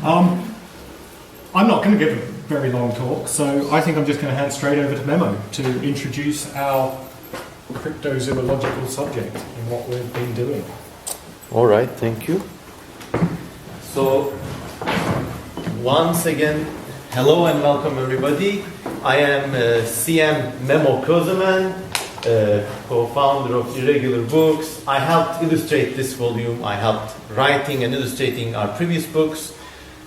I'm not going to give a very long talk, so I think I'm just going to hand straight over to Memo to introduce our cryptozoological subject and what we've been doing. All right, thank you. So, once again, hello and welcome everybody. I am c.m.kosemen, co-founder of Irregular Books. I helped illustrate this volume. I helped writing and illustrating our previous books.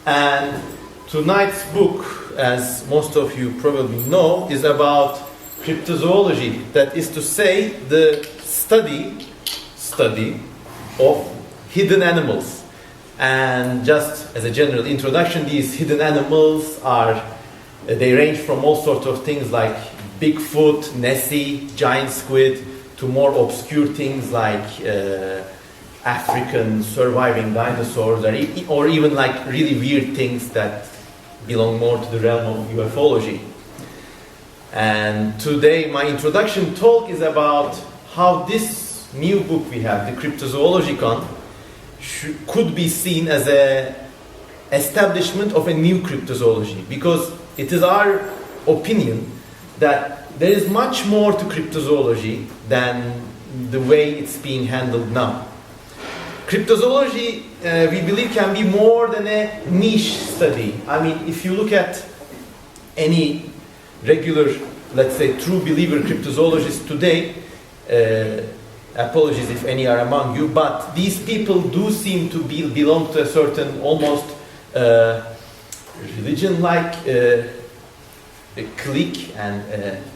And tonight's book, as most of you probably know, is about cryptozoology. That is to say, the study of hidden animals. And just as a general introduction, these hidden animals they range from all sorts of things like Bigfoot, Nessie, giant squid, to more obscure things like African surviving dinosaurs, or even like really weird things that belong more to the realm of ufology. And today my introduction talk is about how this new book we have, the Cryptozoologicon, could be seen as an establishment of a new cryptozoology, because it is our opinion that there is much more to cryptozoology than the way it's being handled now. Cryptozoology, we believe, can be more than a niche study. I mean, if you look at any regular, let's say, true believer cryptozoologist today, apologies if any are among you, but these people do seem to belong to a certain almost religion-like clique, and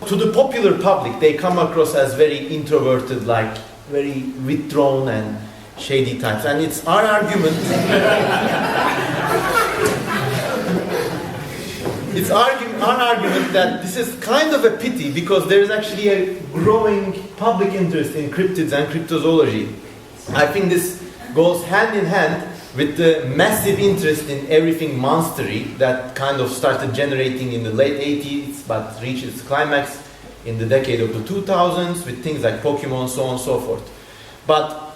to the popular public they come across as very introverted, like very withdrawn and shady types. And it's our argument our argument that this is kind of a pity, because there is actually a growing public interest in cryptids and cryptozoology. I think this goes hand in hand with the massive interest in everything monstery that kind of started generating in the late 80s, but reached its climax in the decade of the 2000s with things like Pokemon, so on and so forth. But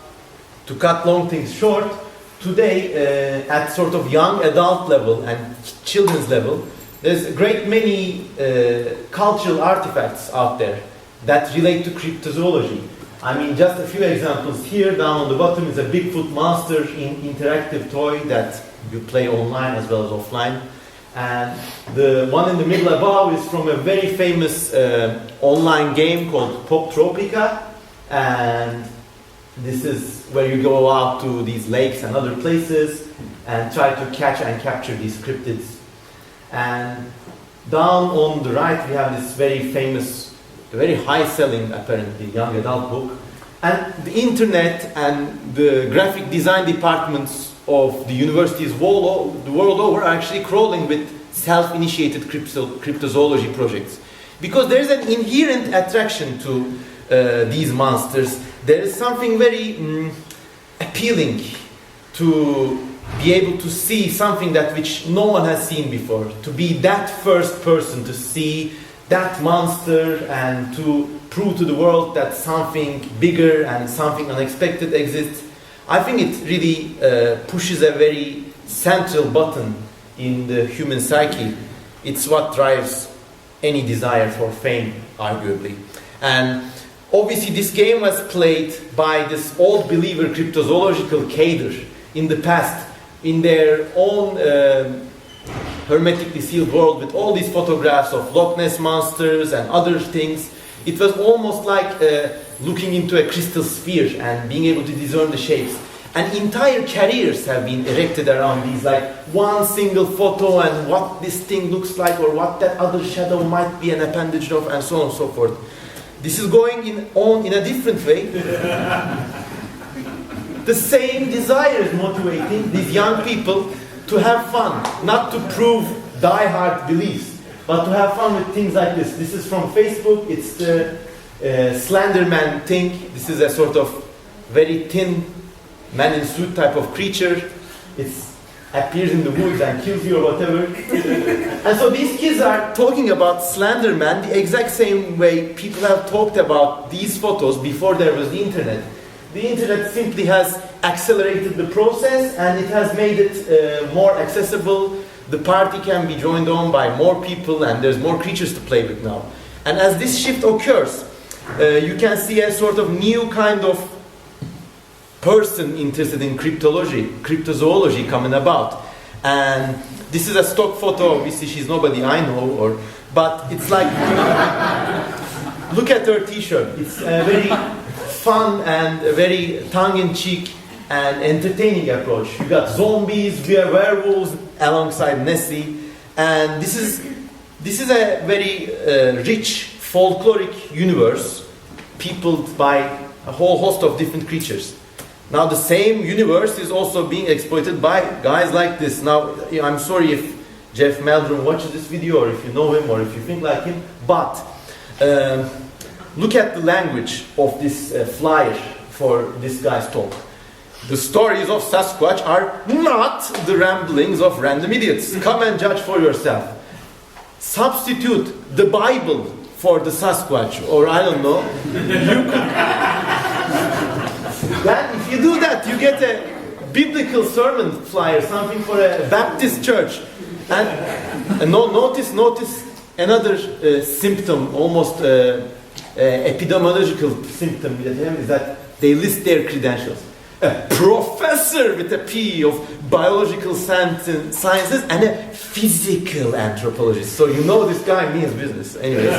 to cut long things short, today at sort of young adult level and children's level, there's a great many cultural artifacts out there that relate to cryptozoology. I mean, just a few examples here. Down on the bottom is a Bigfoot monster interactive toy that you play online as well as offline. And the one in the middle above is from a very famous online game called Pop Tropica. And this is where you go out to these lakes and other places and try to catch and capture these cryptids. And down on the right we have this very famous, very high-selling, apparently, young adult book. And the internet and the graphic design departments of the universities the world over are actually crawling with self-initiated cryptozoology projects. Because there's an inherent attraction to these monsters. There is something very appealing to be able to see something which no one has seen before. To be that first person to see that monster and to prove to the world that something bigger and something unexpected exists. I think it really pushes a very central button in the human psyche. It's what drives any desire for fame, arguably. And obviously this game was played by this old believer cryptozoological cadre in the past, in their own hermetically sealed world, with all these photographs of Loch Ness monsters and other things. It was almost like looking into a crystal sphere and being able to discern the shapes. And entire careers have been erected around these, like one single photo and what this thing looks like, or what that other shadow might be an appendage of, and so on and so forth. This is going on in a different way. The same desire is motivating these young people to have fun, not to prove die-hard beliefs, but to have fun with things like this. This is from Facebook. It's the Slenderman thing. This is a sort of very thin man in suit type of creature. It appears in the woods and kills you or whatever. And so these kids are talking about Slenderman the exact same way people have talked about these photos before there was the internet. The internet simply has accelerated the process and it has made it more accessible. The party can be joined on by more people and there's more creatures to play with now. And as this shift occurs, you can see a sort of new kind of person interested in cryptozoology coming about. And this is a stock photo. Obviously, she's nobody I know, but it's like, look at her t-shirt. It's a very fun and a very tongue-in-cheek and entertaining approach. You got zombies, we are werewolves alongside Nessie, and this is a very rich folkloric universe, peopled by a whole host of different creatures. Now the same universe is also being exploited by guys like this. Now I'm sorry if Jeff Meldrum watches this video, or if you know him, or if you think like him, but look at the language of this flyer for this guy's talk. The stories of Sasquatch are not the ramblings of random idiots. Come and judge for yourself. Substitute the Bible for the Sasquatch, or I don't know. Then if you do that, you get a biblical sermon flyer, something for a Baptist church. And notice another symptom, almost epidemiological symptom is that they list their credentials. A professor with a P of biological sciences and a physical anthropologist. So you know this guy means business. Anyways.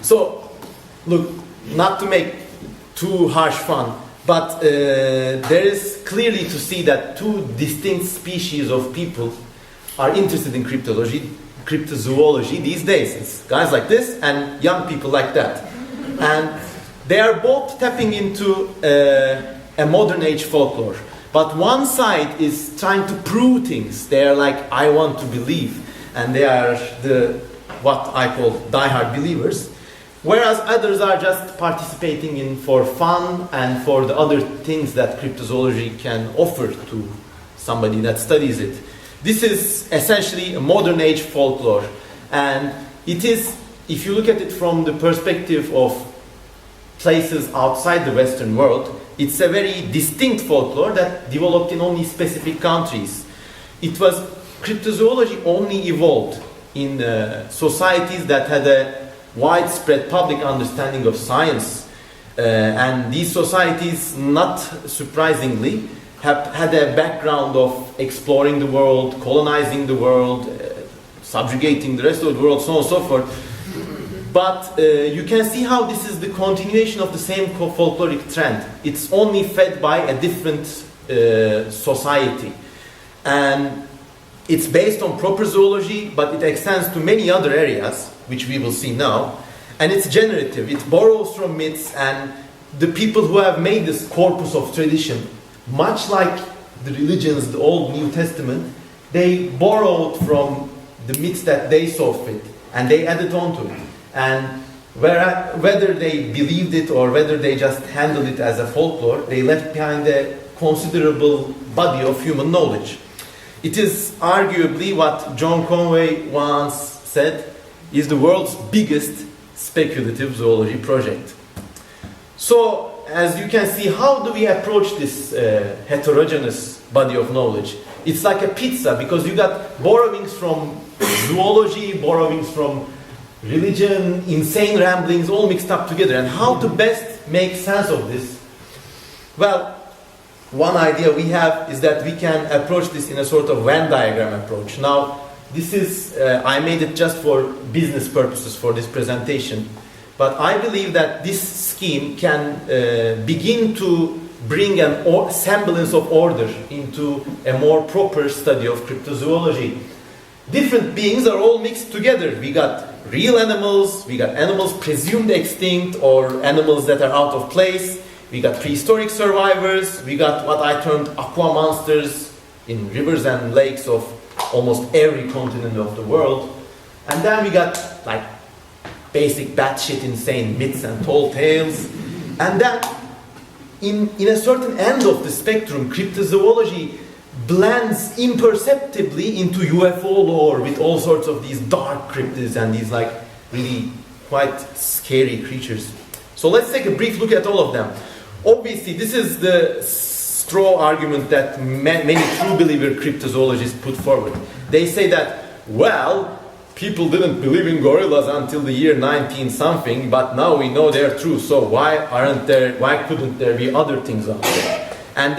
So, look, not to make too harsh fun, but there is clearly to see that two distinct species of people are interested in cryptozoology these days. It's guys like this and young people like that. And they are both tapping into a modern age folklore. But one side is trying to prove things. They are like, I want to believe. And they are what I call diehard believers. Whereas others are just participating in for fun and for the other things that cryptozoology can offer to somebody that studies it. This is essentially a modern age folklore. And it is, if you look at it from the perspective of places outside the Western world, it's a very distinct folklore that developed in only specific countries. Cryptozoology only evolved in societies that had a widespread public understanding of science. And these societies, not surprisingly, have had a background of exploring the world, colonizing the world, subjugating the rest of the world, so on and so forth. But you can see how this is the continuation of the same folkloric trend. It's only fed by a different society. And it's based on proper zoology, but it extends to many other areas, which we will see now. And it's generative. It borrows from myths, and the people who have made this corpus of tradition, much like the religions, the Old New Testament, they borrowed from the myths that they saw fit, and they added on to it. And whether they believed it or whether they just handled it as a folklore, they left behind a considerable body of human knowledge. It is arguably what John Conway once said is the world's biggest speculative zoology project. So, as you can see, how do we approach this heterogeneous body of knowledge? It's like a pizza, because you got borrowings from zoology, borrowings from religion, insane ramblings, all mixed up together. And how to best make sense of this? Well, one idea we have is that we can approach this in a sort of Venn-diagram approach. Now, this is, I made it just for business purposes for this presentation, but I believe that this scheme can begin to bring a semblance of order into a more proper study of cryptozoology. Different beings are all mixed together. We got real animals, we got animals presumed extinct or animals that are out of place, we got prehistoric survivors, we got what I termed aqua monsters in rivers and lakes of almost every continent of the world. And then we got like basic batshit insane myths and tall tales. And then in a certain end of the spectrum, cryptozoology blends imperceptibly into UFO lore with all sorts of these dark cryptids and these like really quite scary creatures. So let's take a brief look at all of them. obviously, this is the straw argument that many true believer cryptozoologists put forward. They say that, well, people didn't believe in gorillas until the year 19 something, but now we know they're true, so why couldn't there be other things out there? And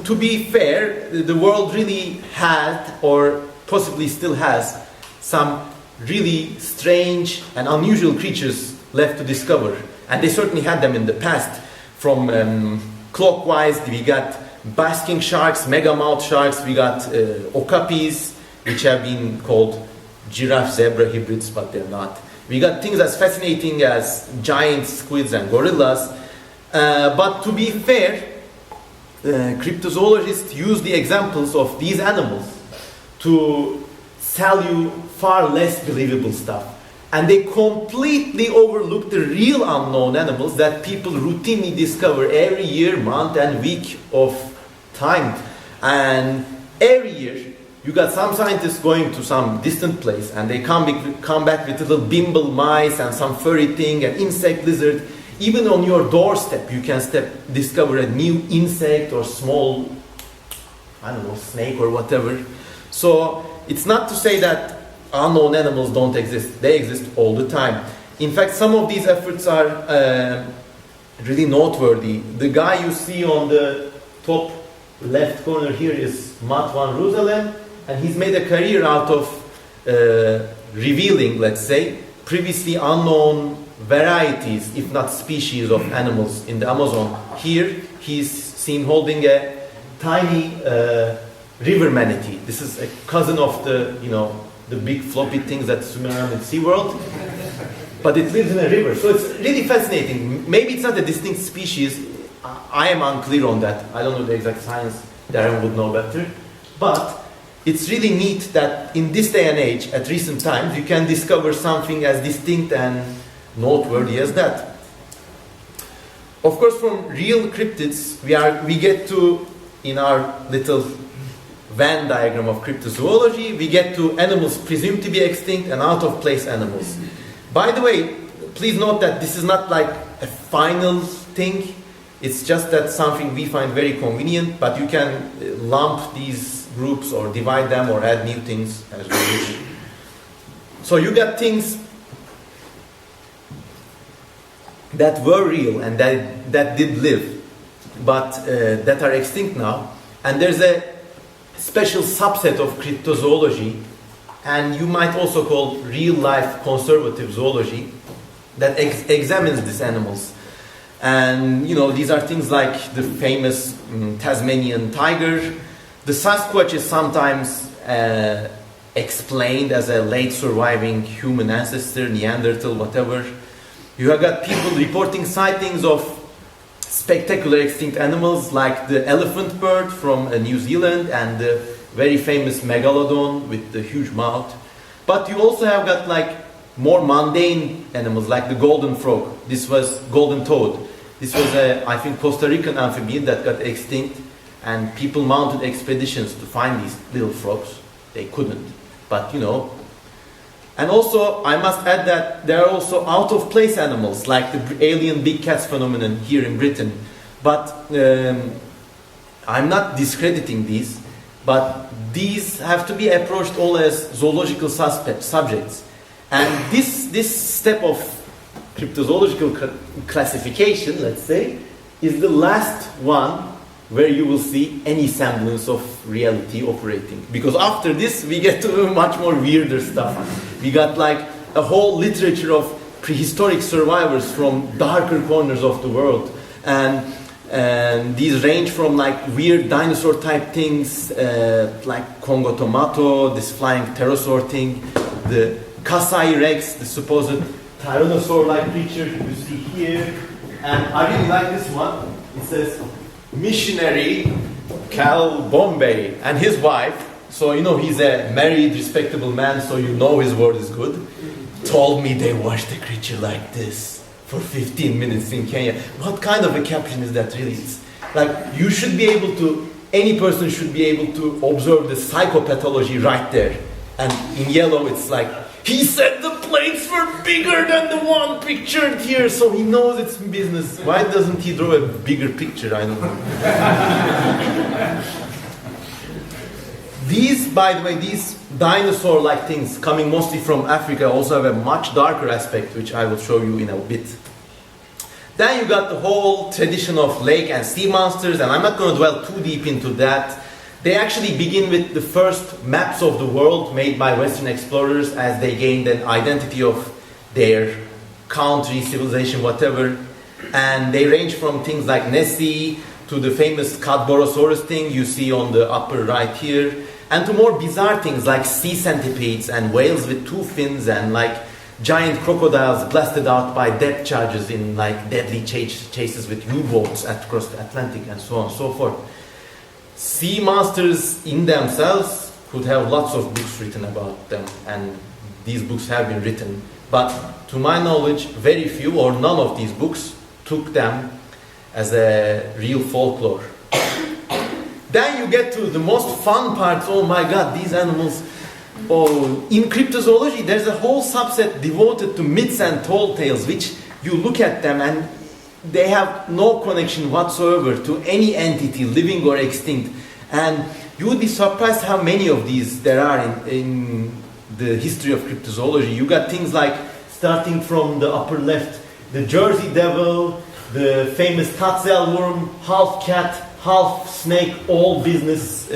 to be fair, the world really had, or possibly still has, some really strange and unusual creatures left to discover. And they certainly had them in the past. From clockwise, we got basking sharks, megamouth sharks, we got okapis, which have been called giraffe-zebra hybrids, but they're not. We got things as fascinating as giant squids and gorillas. But to be fair, cryptozoologists use the examples of these animals to sell you far less believable stuff. And they completely overlook the real unknown animals that people routinely discover every year, month and week of time. And every year, you got some scientists going to some distant place and they come back with little bimble mice and some furry thing, an insect lizard. Even on your doorstep, you can discover a new insect or small, I don't know, snake or whatever. So it's not to say that unknown animals don't exist. They exist all the time. In fact, some of these efforts are really noteworthy. The guy you see on the top left corner here is Matt van Rooselen, and he's made a career out of revealing, let's say, previously unknown varieties, if not species, of animals in the Amazon. Here, he's seen holding a tiny river manatee. This is a cousin of the big floppy things that swim around in SeaWorld. But it lives in a river. So it's really fascinating. Maybe it's not a distinct species. I am unclear on that. I don't know the exact science. Darren would know better. But it's really neat that in this day and age, at recent times, you can discover something as distinct and noteworthy as that. Of course, from real cryptids, we get to, in our little Venn diagram of cryptozoology, we get to animals presumed to be extinct and out of place animals. By the way, please note that this is not like a final thing. It's just that something we find very convenient, but you can lump these groups or divide them or add new things as you wish. So you got things that were real and that did live, but that are extinct now. And there's a special subset of cryptozoology, and you might also call real-life conservative zoology, that examines these animals. And these are things like the famous Tasmanian tiger. The Sasquatch is sometimes explained as a late surviving human ancestor, Neanderthal, whatever. You have got people reporting sightings of spectacular extinct animals like the elephant bird from New Zealand and the very famous megalodon with the huge mouth. But you also have got like more mundane animals like the golden frog. This was golden toad. This was I think Costa Rican amphibian that got extinct, and people mounted expeditions to find these little frogs. They couldn't, but And also, I must add that there are also out-of-place animals, like the alien big cats phenomenon here in Britain. But I'm not discrediting these, but these have to be approached all as zoological subjects. And this step of cryptozoological classification, let's say, is the last one where you will see any semblance of reality operating. Because after this, we get to much more weirder stuff. We got like a whole literature of prehistoric survivors from darker corners of the world. And these range from like weird dinosaur type things, like Congo tomato, this flying pterosaur thing, the Kasai rex, the supposed tyrannosaur-like creature you see here. And I really like this one. It says, missionary Cal Bombay and his wife, so he's a married, respectable man, so his word is good, told me they watched a creature like this for 15 minutes in Kenya. What kind of a caption is that really? It's like any person should be able to observe the psychopathology right there. And in yellow it's like he said the plates were bigger than the one pictured here, so he knows it's business. Why doesn't he draw a bigger picture? I don't know. These, by the way, these dinosaur-like things coming mostly from Africa also have a much darker aspect, which I will show you in a bit. Then you got the whole tradition of lake and sea monsters, and I'm not going to dwell too deep into that. They actually begin with the first maps of the world made by Western explorers as they gained an identity of their country, civilization, whatever. And they range from things like Nessie to the famous Cadborosaurus thing you see on the upper right here, and to more bizarre things like sea centipedes and whales with two fins and like giant crocodiles blasted out by depth charges in like deadly chases with U-boats across the Atlantic and so on and so forth. Sea monsters in themselves could have lots of books written about them, and these books have been written, but to my knowledge very few or none of these books took them as a real folklore. Then you get to the most fun parts. Oh my god, these animals. Oh, in cryptozoology there's a whole subset devoted to myths and tall tales, which you look at them and they have no connection whatsoever to any entity, living or extinct. And you would be surprised how many of these there are in the history of cryptozoology. You got things like, starting from the upper left, the Jersey Devil, the famous Tatzel worm, half cat, half snake, all business.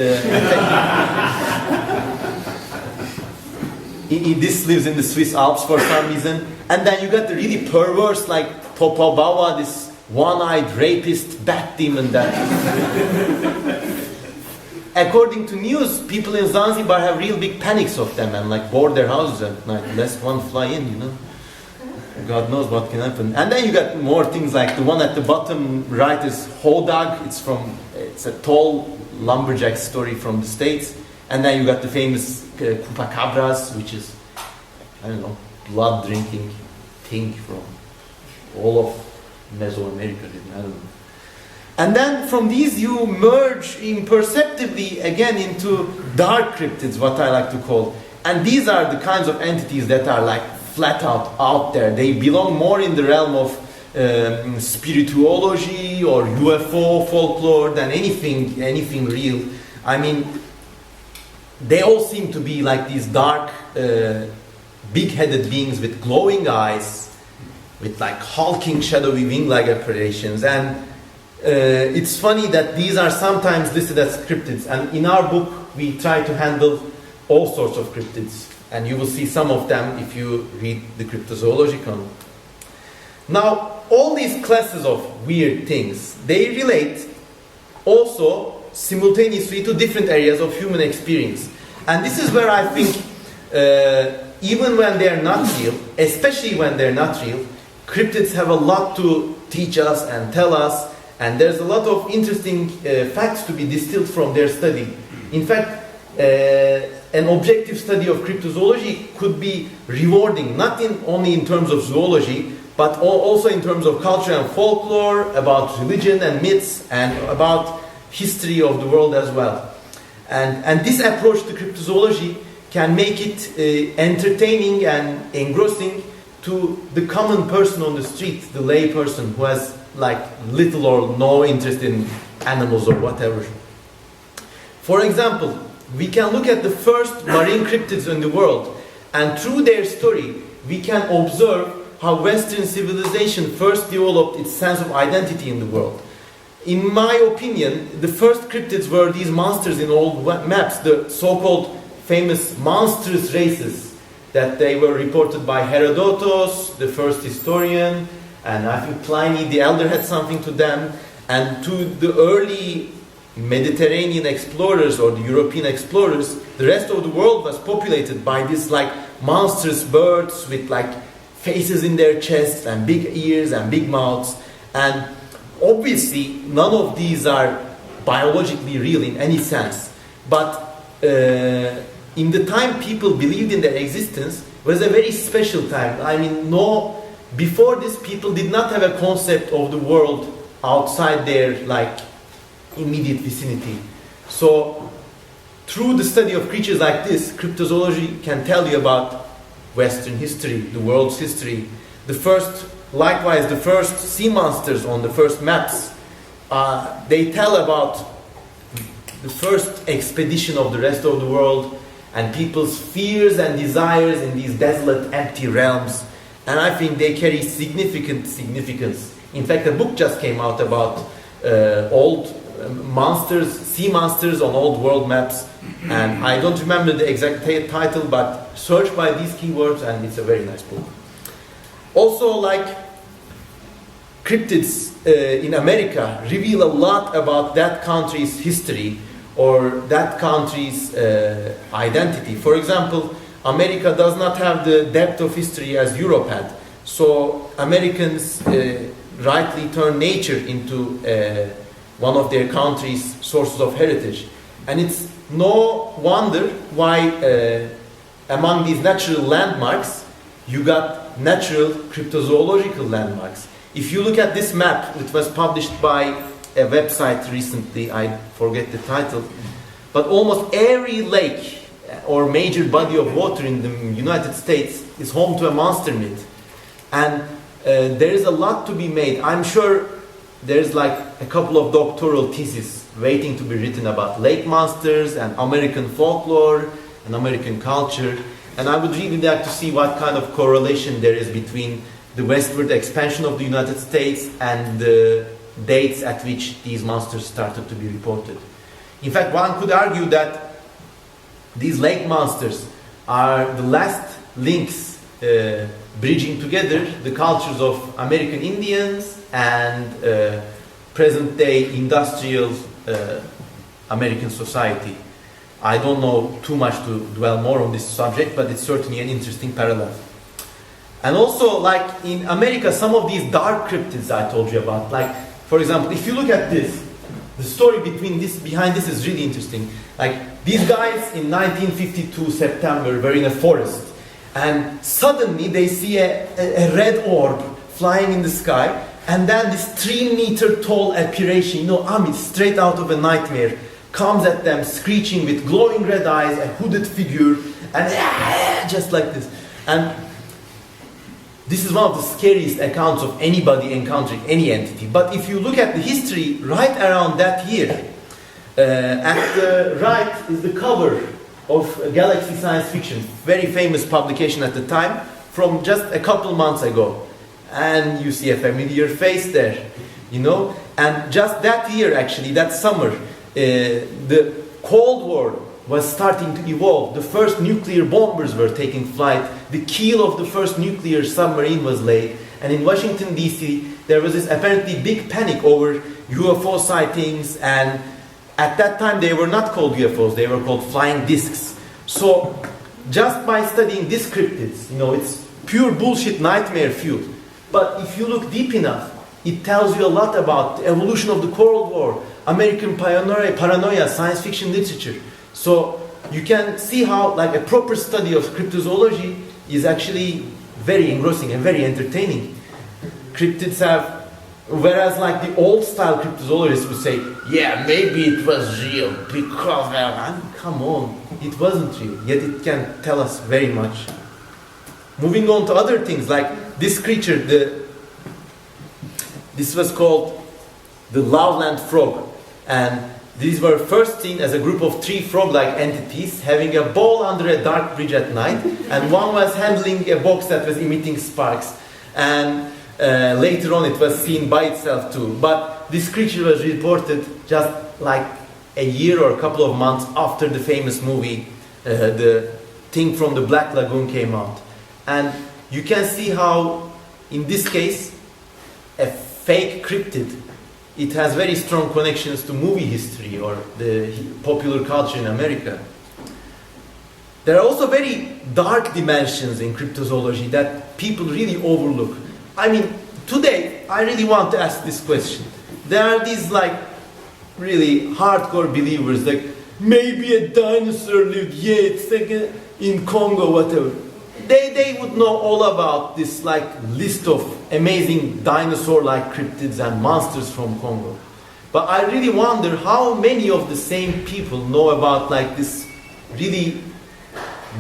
This lives in the Swiss Alps for some reason. And then you got the really perverse, like Topobawa, this one-eyed rapist bat demon that... According to news, people in Zanzibar have real big panics of them and like board their houses at night, lest one fly in, you know. God knows what can happen. And then you got more things like the one at the bottom right is Hodag. It's a tall lumberjack story from the States. And then you got the famous Chupacabras, which is, I don't know, blood drinking thing from all of Mesoamerica, I don't know. And then from these you merge imperceptibly again into dark cryptids, what I like to call. And these are the kinds of entities that are like flat out there. They belong more in the realm of spirituology or UFO folklore than anything real. I mean, they all seem to be like these dark, big-headed beings with glowing eyes, with like hulking, shadowy wing-like apparitions. And it's funny that these are sometimes listed as cryptids. And in our book, we try to handle all sorts of cryptids. And you will see some of them if you read the Cryptozoologicon. Now, all these classes of weird things, they relate also simultaneously to different areas of human experience. And this is where I think, even when they're not real, especially when they're not real, cryptids have a lot to teach us and tell us, and there's a lot of interesting facts to be distilled from their study. In fact, an objective study of cryptozoology could be rewarding, not only in terms of zoology, but also in terms of culture and folklore, about religion and myths, and about history of the world as well. And this approach to cryptozoology can make it entertaining and engrossing to the common person on the street, the lay person who has like little or no interest in animals or whatever. For example, we can look at the first marine cryptids in the world, and through their story we can observe how Western civilization first developed its sense of identity in the world. In my opinion, the first cryptids were these monsters in old maps, the so-called famous monstrous races, that they were reported by Herodotus, the first historian, and I think Pliny the Elder had something to them, and to the early Mediterranean explorers or the European explorers, the rest of the world was populated by these like monstrous birds with like faces in their chests and big ears and big mouths. And obviously none of these are biologically real in any sense, but in the time people believed in their existence was a very special time. I mean, before this people did not have a concept of the world outside their like immediate vicinity. So through the study of creatures like this, cryptozoology can tell you about Western history, the world's history. Likewise, the first sea monsters on the first maps, they tell about the first expedition of the rest of the world and people's fears and desires in these desolate, empty realms. And I think they carry significant significance. In fact, a book just came out about old monsters, sea monsters on old world maps. And I don't remember the exact title, but search by these keywords and it's a very nice book. Also, like cryptids in America reveal a lot about that country's history or that country's identity. For example, America does not have the depth of history as Europe had. So Americans rightly turn nature into one of their country's sources of heritage. And it's no wonder why among these natural landmarks, you got natural cryptozoological landmarks. If you look at this map, it was published by a website recently, I forget the title, but almost every lake or major body of water in the United States is home to a monster myth. And there is a lot to be made. I'm sure there's like a couple of doctoral theses waiting to be written about lake monsters and American folklore and American culture. And I would really like to see what kind of correlation there is between the westward expansion of the United States and the dates at which these monsters started to be reported. In fact, one could argue that these lake monsters are the last links bridging together the cultures of American Indians and present-day industrial American society. I don't know too much to dwell more on this subject, but it's certainly an interesting parallel. And also, like in America, some of these dark cryptids I told you about, like, for example, if you look at this, the story behind this is really interesting. Like, these guys in 1952 September were in a forest, and suddenly they see a red orb flying in the sky, and then this 3-meter tall apparition, Amit, straight out of a nightmare, comes at them screeching with glowing red eyes, a hooded figure, and just like this. And this is one of the scariest accounts of anybody encountering any entity. But if you look at the history right around that year, at the right is the cover of Galaxy Science Fiction, very famous publication at the time, from just a couple months ago. And you see a familiar face there, And just that year, actually, that summer, the Cold War was starting to evolve. The first nuclear bombers were taking flight. The keel of the first nuclear submarine was laid. And in Washington, D.C., there was this apparently big panic over UFO sightings. And at that time, they were not called UFOs. They were called flying discs. So just by studying these cryptids, it's pure bullshit, nightmare fuel. But if you look deep enough, it tells you a lot about the evolution of the Cold War, American paranoia, science fiction literature. So you can see how like a proper study of cryptozoology is actually very engrossing and very entertaining. Cryptids have, whereas like the old style cryptozoologists would say, yeah, maybe it was real because, come on, it wasn't real, yet it can tell us very much. Moving on to other things, like this creature, this was called the Loveland frog. And these were first seen as a group of 3 frog-like entities having a ball under a dark bridge at night, and one was handling a box that was emitting sparks. And later on it was seen by itself too. But this creature was reported just like a year or a couple of months after the famous movie, The Thing from the Black Lagoon came out. And you can see how, in this case, a fake cryptid, it has very strong connections to movie history or the popular culture in America. There are also very dark dimensions in cryptozoology that people really overlook. I mean, today, I really want to ask this question. There are these like really hardcore believers, like maybe a dinosaur lived, it's like in Congo, whatever. They would know all about this like list of amazing dinosaur-like cryptids and monsters from Congo. But I really wonder how many of the same people know about like this really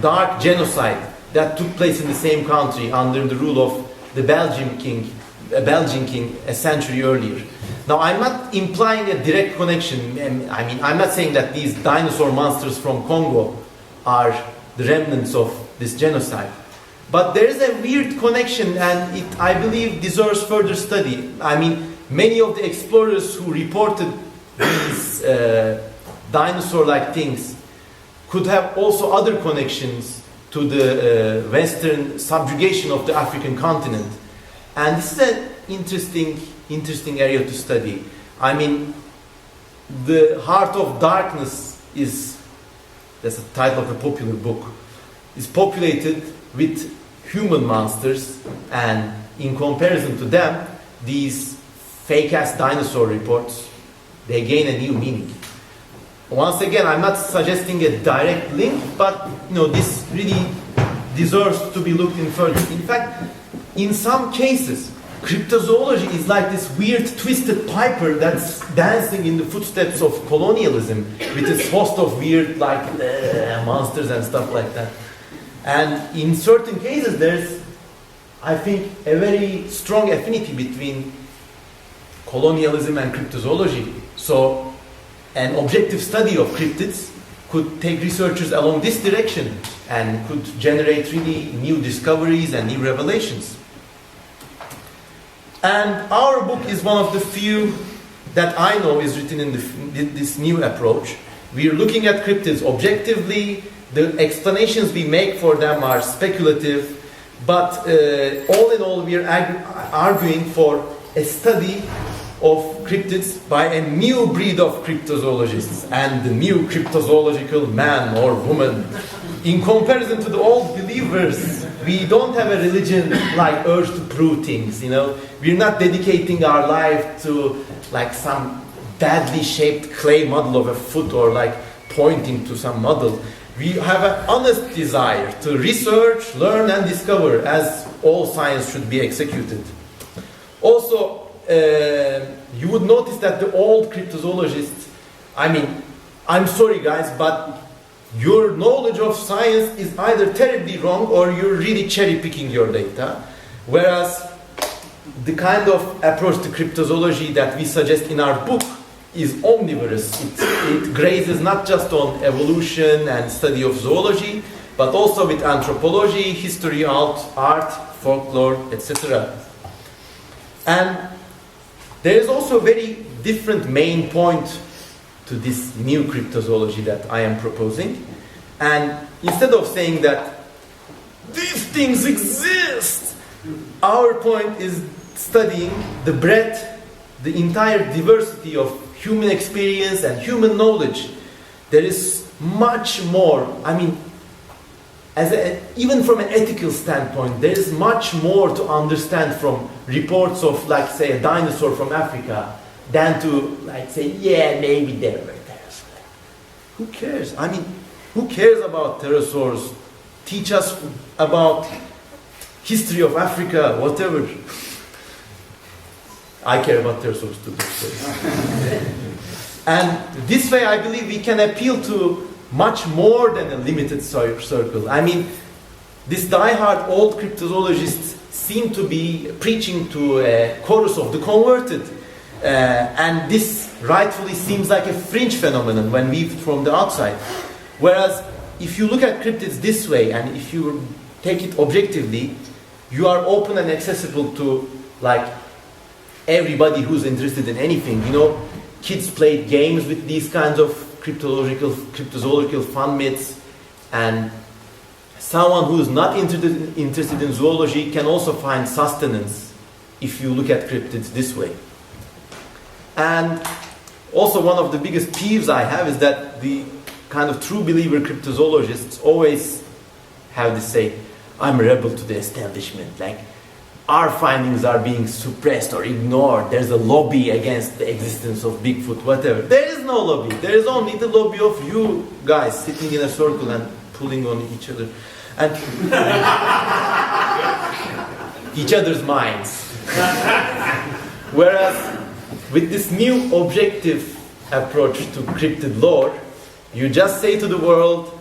dark genocide that took place in the same country under the rule of the Belgian king a century earlier. Now, I'm not implying a direct connection. I mean, I'm not saying that these dinosaur monsters from Congo are the remnants of this genocide. But there is a weird connection, and it, I believe, deserves further study. I mean, many of the explorers who reported these dinosaur-like things could have also other connections to the Western subjugation of the African continent. And this is an interesting area to study. I mean, the Heart of Darkness that's the title of a popular book, is populated with human monsters, and in comparison to them, these fake-ass dinosaur reports, they gain a new meaning. Once again, I'm not suggesting a direct link, but this really deserves to be looked in further. In fact, in some cases, cryptozoology is like this weird twisted piper that's dancing in the footsteps of colonialism with its host of weird monsters and stuff like that. And in certain cases, there's, I think, a very strong affinity between colonialism and cryptozoology. So an objective study of cryptids could take researchers along this direction and could generate really new discoveries and new revelations. And our book is one of the few that I know is written in this new approach. We are looking at cryptids objectively. The explanations we make for them are speculative, but all in all, we are arguing for a study of cryptids by a new breed of cryptozoologists and the new cryptozoological man or woman. In comparison to the old believers, we don't have a religion like urge to prove things, We're not dedicating our life to some badly shaped clay model of a foot or pointing to some model. We have an honest desire to research, learn, and discover, as all science should be executed. Also, you would notice that the old cryptozoologists, I'm sorry guys, but your knowledge of science is either terribly wrong or you're really cherry-picking your data. Whereas the kind of approach to cryptozoology that we suggest in our book is omnivorous. It grazes not just on evolution and study of zoology, but also with anthropology, history, art, folklore, etc. And there is also a very different main point to this new cryptozoology that I am proposing. And instead of saying that these things exist, our point is studying the breadth, the entire diversity of human experience and human knowledge. There is much more. Even from an ethical standpoint, there is much more to understand from reports of, say, a dinosaur from Africa than to, say, yeah, maybe there were pterosaurs. Who cares? Who cares about pterosaurs? Teach us about history of Africa, whatever. I care about pterosaurs too. And this way, I believe we can appeal to much more than a limited circle. This die-hard old cryptozoologists seem to be preaching to a chorus of the converted. And this rightfully seems like a fringe phenomenon when viewed from the outside. Whereas, if you look at cryptids this way, and if you take it objectively, you are open and accessible to, everybody who's interested in anything. Kids played games with these kinds of cryptozoological fun myths, and someone who's not interested in zoology can also find sustenance if you look at cryptids this way. And also, one of the biggest peeves I have is that the kind of true believer cryptozoologists always have this say, I'm a rebel to the establishment, our findings are being suppressed or ignored. There's a lobby against the existence of Bigfoot, whatever. There is no lobby. There is only the lobby of you guys sitting in a circle and pulling on each other. And each other's minds. Whereas with this new objective approach to cryptid lore, you just say to the world,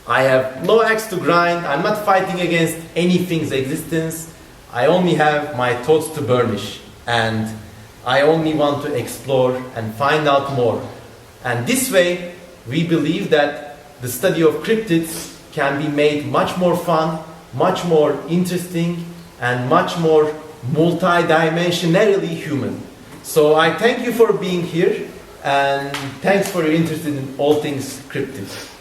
I have no axe to grind. I'm not fighting against anything's existence. I only have my thoughts to burnish. And I only want to explore and find out more. And this way, we believe that the study of cryptids can be made much more fun, much more interesting, and much more multidimensionally human. So I thank you for being here, and thanks for your interest in all things cryptids.